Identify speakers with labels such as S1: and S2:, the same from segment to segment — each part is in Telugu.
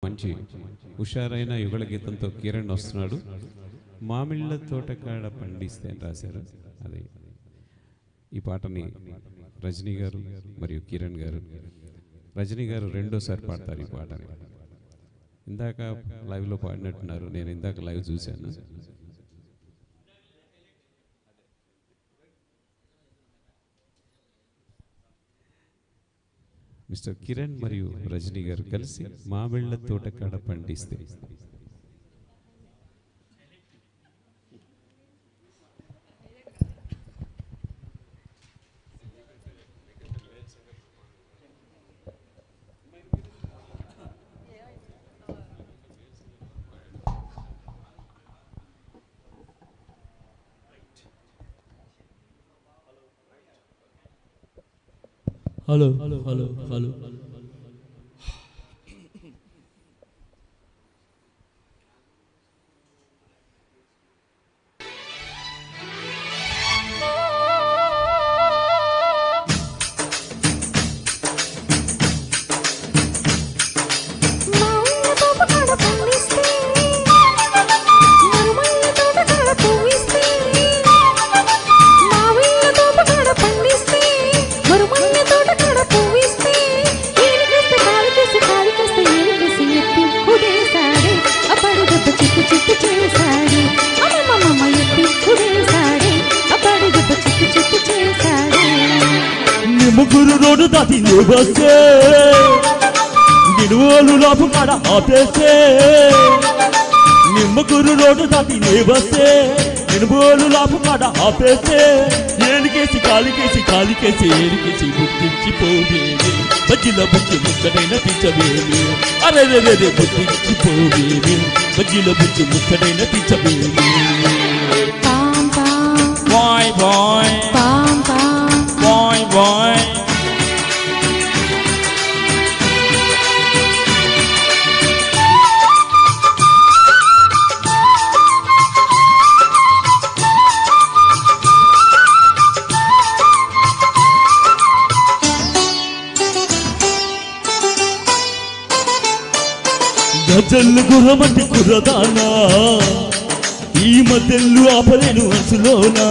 S1: మంచి హుషారైన యుగళ గీతంతో కిరణ్ వస్తున్నాడు. మామిళ్ళ తోటకాడ పండిస్తే అని రాశారు. అదే ఈ పాటని రజనీ గారు మరియు కిరణ్ గారు, రజనీ గారు రెండోసారి పాడతారు ఈ పాటని. ఇందాక లైవ్లో పాడినట్టున్నారు, నేను ఇందాక లైవ్ చూశాను. మిస్టర్ కిరణ్ మరియు రజనీ గారు కలిసి మామిళ్ళ తోటకాడ పండిస్తే.
S2: హలో హలో హలో హలో ముగ్గురు రోడ్డు దాటి వస్తే నిలువలు లోపు కాడ ఆపేస్తే, నిమ్మకూరు రోడ్డు దాటి వస్తే నిలువలు లోపు కాడ ఆపేస్తే, ఏలికేసి కాలికేసి కాలికేసి ఏలికేసి గుర్తించిపోవేమి, బజ్జిలో బుజ్జి ముక్కడైన పిచ్చవేమి, అరే గుర్తించిపోవేమి, బజ్జిలో బుజ్జి ముక్కడైన పిచ్చవేమి. బాయ్ బాయ్ బాయ్ బాయ్ గజల్లు గుర్రమంటి కుర్రదానా, ఈ మధ్యలు ఆపలేను అసులోనా,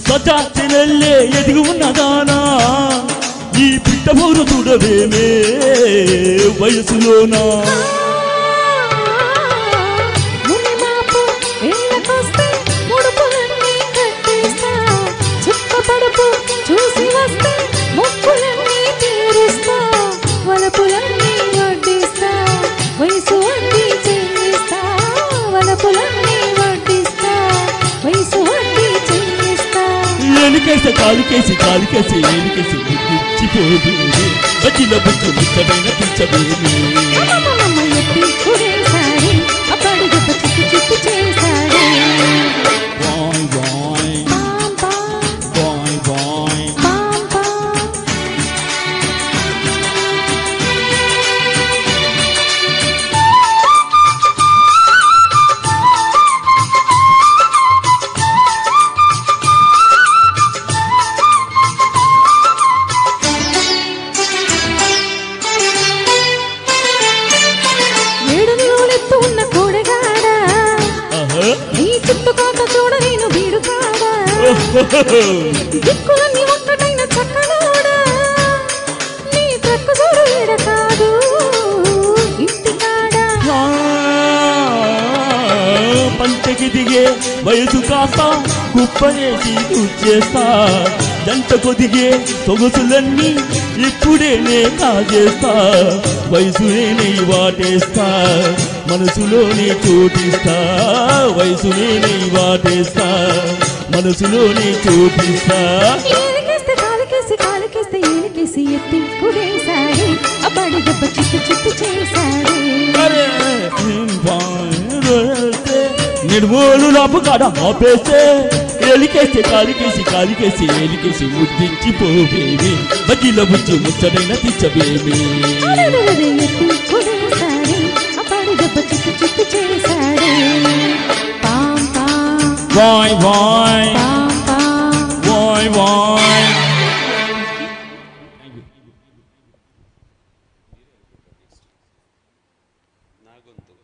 S2: సజాచెల్లే ఎదిగి ఉన్నదానా, ఈ పిట్టబోరు చూడవేమే వయసులోనా. ఏలికేసి కాలికేసి కాలికేసి ఏలికేసి గుర్తించిపోవేమి, బజ్జిలో బుజ్జి ముక్కడైన పిచ్చవేమి. బాయ్ బాయ్ బాయ్ బాయ్
S3: దిక్కులన్నీ ఒక్కటైన చక్కనోడా, నీ ప్రక్కు చూడు ఈడ కాదు ఇంటికాడా.
S2: పంటకి దిగే వయసు కాస్త కుప్పనేసి చేస్తా, జంటకు దిగే సొగసులన్నీ ఇప్పుడేనే కాజేస్తా, వయసునే వాటేస్తా, మనసులోనే చోటిస్తా, వయసునే వాటేస్తా, మనసులోనే చోటిస్తా.
S3: ఏలికేస్తే కాలికేసి కాలికేస్తే ఏలికేసి ఎత్తి కుడేశాడే, అబ్బాడి దెబ్బ చిట్టు చిట్టు చేశాడే.
S2: నిడుమోలు లాపు కాడ ఆపేస్తే, ఏలికేసి కాలికేసి కాలికేసి ఏలికేసి ముద్దించిపోవేమి, బజ్జిలో బుజ్జి ముచ్చడైన పిచ్చవేమి.
S3: ఎత్తి కుడేశాడే, అబ్బాడి దెబ్బ చిట్టు చిట్టు చేశాడే.
S2: Bye bye bye bye.
S1: నా గొంతు